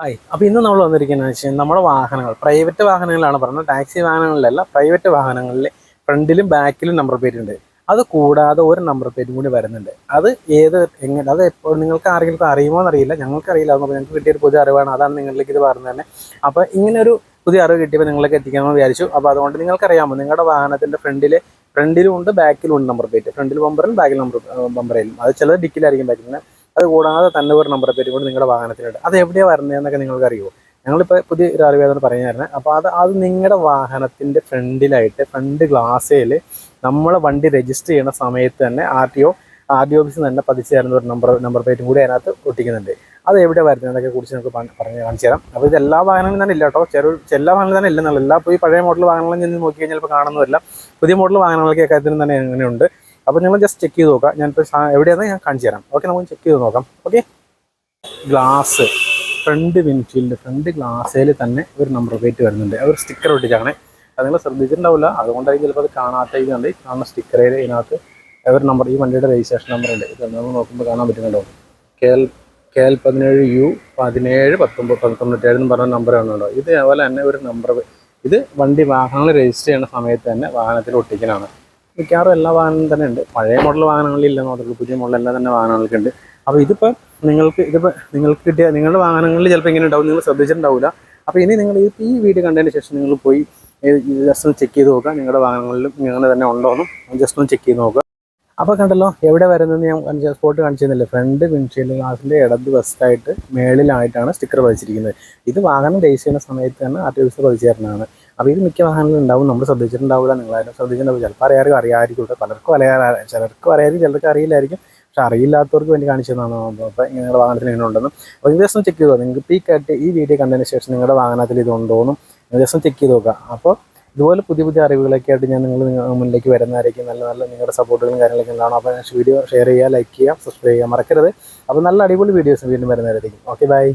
അപ്പോൾ ഇന്ന് നമ്മൾ വന്നിരിക്കുന്നത് വെച്ചാൽ നമ്മുടെ വാഹനങ്ങൾ പ്രൈവറ്റ് വാഹനങ്ങളാണ് പറഞ്ഞത്, ടാക്സി വാഹനങ്ങളിലല്ല, പ്രൈവറ്റ് വാഹനങ്ങളിൽ ഫ്രണ്ടിലും ബാക്കിലും നമ്പർ പ്ലേറ്റ് ഉണ്ട്. അത് കൂടാതെ ഒരു നമ്പർ പ്ലേറ്റും കൂടി വരുന്നുണ്ട്. അത് എങ്ങനെ, അത് എപ്പോൾ നിങ്ങൾക്ക് ആരെങ്കിലും അറിയുമോ എന്നറിയില്ല, ഞങ്ങൾക്കറിയില്ല. അപ്പോൾ ഞങ്ങൾക്ക് കിട്ടിയൊരു പുതിയ അറിവാണ്, അതാണ് നിങ്ങളിലേക്ക് ഇത് പറഞ്ഞു തന്നെ. അപ്പോൾ ഇങ്ങനെ ഒരു പുതിയ അറിവ് കിട്ടിയപ്പോൾ നിങ്ങളിലേക്ക് എത്തിക്കാമെന്ന് വിചാരിച്ചു. അപ്പോൾ അതുകൊണ്ട് നിങ്ങൾക്കറിയാമോ, നിങ്ങളുടെ വാഹനത്തിൻ്റെ ഫ്രണ്ടിലും ഉണ്ട് ബാക്കിലും ഉണ്ട് നമ്പർ പ്ലേറ്റ്. ഫ്രണ്ടിൽ ബമ്പറിലും ബാക്കിൽ ബമ്പറിലും. അത് ചിലത് ഡിക്കിലായിരിക്കും പറ്റുന്നത്. അത് കൂടാതെ തന്നെ ഒരു നമ്പർ പ്ലേറ്റ് കൂടി നിങ്ങളുടെ വാഹനത്തിലുണ്ട്. അത് എവിടെയാണ് വരുന്നതെന്നൊക്കെ നിങ്ങൾക്ക് അറിയുമോ? ഞങ്ങളിപ്പോൾ പുതിയ ഒരു അറിവേദന പറഞ്ഞു. അപ്പോൾ അത് നിങ്ങളുടെ വാഹനത്തിൻ്റെ ഫ്രണ്ട് ഗ്ലാസ്സിൽ നമ്മളെ വണ്ടി രജിസ്റ്റർ ചെയ്യുന്ന സമയത്ത് തന്നെ ആർ ടി ഒ ഓഫീസിൽ തന്നെ പതിച്ചു തരുന്ന ഒരു നമ്പർ പ്ലേറ്റും കൂടി അതിനകത്ത് ഒട്ടിക്കുന്നുണ്ട്. അത് എവിടെ വരുന്നതൊക്കെ കുറിച്ച് നമുക്ക് പറഞ്ഞ് കാണിച്ചു തരാം. അപ്പോൾ ഇത് എല്ലാ വാഹനങ്ങളും തന്നെ ഇല്ല കേട്ടോ, എല്ലാ വാഹനങ്ങളും തന്നെ ഇല്ലെന്നുള്ള, എല്ലാ ഈ പഴയ മോഡൽ വാഹനങ്ങളും ചെന്ന് നോക്കി കഴിഞ്ഞാൽ ഇപ്പോൾ കാണുന്നതല്ല. പുതിയ മോഡൽ വാഹനങ്ങൾക്ക് കാര്യത്തിനും തന്നെ അങ്ങനെയുണ്ട്. അപ്പോൾ നിങ്ങൾ ജസ്റ്റ് ചെക്ക് ചെയ്ത് നോക്കാം. ഞാനിപ്പോൾ എവിടെയാണെന്ന് ഞാൻ കാണിച്ചു തരാം. ഓക്കെ, നമുക്ക് ചെക്ക് ചെയ്ത് നോക്കാം. ഓക്കെ, ഗ്ലാസ് ഫ്രണ്ട് ഗ്ലാസ്സിൽ തന്നെ ഒരു നമ്പർ പ്ലേറ്റ് വരുന്നുണ്ട്. ഒരു സ്റ്റിക്കർ ഒട്ടിച്ചാണ്. അത് നിങ്ങൾ ശ്രദ്ധിച്ചിട്ടുണ്ടാവില്ല, അതുകൊണ്ടായിരിക്കും ചിലപ്പോൾ അത് കാണാത്ത. ഇതുണ്ട്, കാണുന്ന സ്റ്റിക്കറിൽ ഇതിനകത്ത് ഒരു നമ്പർ, ഈ വണ്ടിയുടെ രജിസ്ട്രേഷൻ നമ്പർ ഉണ്ട്. ഇത് നമ്മൾ നോക്കുമ്പോൾ കാണാൻ പറ്റുന്നുണ്ടോ? KL 17U 17 19 97 എന്ന് പറഞ്ഞ നമ്പർ കാണുന്നുണ്ടോ? ഇതേപോലെ തന്നെ ഒരു നമ്പർ, ഇത് വാഹനങ്ങൾ രജിസ്റ്റർ ചെയ്യുന്ന സമയത്ത് തന്നെ വാഹനത്തിൽ ഒട്ടിക്കലാണ്. മിക്കവാറും എല്ലാ വാഹനങ്ങളും തന്നെ ഉണ്ട്. പഴയ മോഡൽ വാഹനങ്ങളില്ലെന്ന് മാത്രമേ, പുതിയ മോഡൽ എല്ലാം തന്നെ വാഹനങ്ങൾക്കുണ്ട്. അപ്പോൾ നിങ്ങൾക്ക് കിട്ടിയ നിങ്ങളുടെ വാഹനങ്ങളിൽ ചിലപ്പോൾ ഇങ്ങനെ ഉണ്ടാവും, നിങ്ങൾ ശ്രദ്ധിച്ചിട്ടുണ്ടാവില്ല. അപ്പോൾ ഇനി നിങ്ങൾ ഈ വീഡിയോ കണ്ടതിന് ശേഷം നിങ്ങൾ പോയി ജസ്റ്റ് ഒന്ന് ചെക്ക് ചെയ്ത് നോക്കുക, നിങ്ങളുടെ വാഹനങ്ങളിലും ഇങ്ങനെ തന്നെ ഉണ്ടോയെന്നും ജസ്റ്റ് ഒന്ന് ചെക്ക് ചെയ്ത് നോക്കുക. അപ്പോൾ കണ്ടല്ലോ എവിടെ വരുന്നതെന്ന് ഞാൻ സ്പോട്ട് കാണിച്ചിരുന്നില്ല. ഫ്രണ്ട് വിൻഷീൽഡ് ഗ്ലാസിൻ്റെ ഇടത് വശത്തായിട്ട് മേളിലായിട്ടാണ് സ്റ്റിക്കർ പതിച്ചിരിക്കുന്നത്. ഇത് വാഹനം രജിസ്റ്റർ ചെയ്യുന്ന സമയത്ത് തന്നെ ആർ ടി ഒ ഓഫീസർ പതിച്ചു തരുന്നതാണ്. അപ്പോൾ ഇത് മിക്ക വാഹനങ്ങളും ഉണ്ടാവും, നമ്മൾ ശ്രദ്ധിച്ചിട്ടുണ്ടാവില്ല, നിങ്ങളാരും ശ്രദ്ധിച്ചിട്ടുണ്ടാവില്ല. ചിലപ്പോൾ അറിയാമായിരിക്കും, ചിലർക്ക് അറിയാമായിരിക്കും, ചിലർക്ക് അറിയില്ലായിരിക്കും. പക്ഷെ അറിയില്ലാത്തവർക്ക് വേണ്ടി കാണിച്ചു തന്നാണ്. അപ്പോൾ നിങ്ങളുടെ വാഹനത്തിൽ ഇങ്ങനെ ഉണ്ടെന്നും അപ്പോൾ ഇത് ജസ്റ്റ് ചെക്ക് ചെയ്ത് നോക്കുക. നിങ്ങൾക്ക് ഈ വീഡിയോ കണ്ടതിന് ശേഷം നിങ്ങളുടെ വാഹനത്തിൽ ഇതുണ്ടോയെന്നും ജസ്റ്റ് ചെക്ക് ചെയ്ത് നോക്കുക. അപ്പോൾ ഇതുപോലെ പുതിയ അറിവുകളൊക്കെ ആയിട്ട് ഞാൻ നിങ്ങൾ മുന്നിലേക്ക് വരുന്നതായിരിക്കും. നല്ല നിങ്ങളുടെ സപ്പോർട്ടുകളും കാര്യങ്ങളൊക്കെ ഉണ്ടാവണം. അപ്പോൾ വീഡിയോ ഷെയർ ചെയ്യുക, ലൈക്ക് ചെയ്യുക, സബ്സ്ക്രൈബ് ചെയ്യുക മറക്കരുത്. അപ്പോൾ നല്ല അടിപൊളി വീഡിയോസ് വീണ്ടും വരുന്നതായിരിക്കും. Okay, by.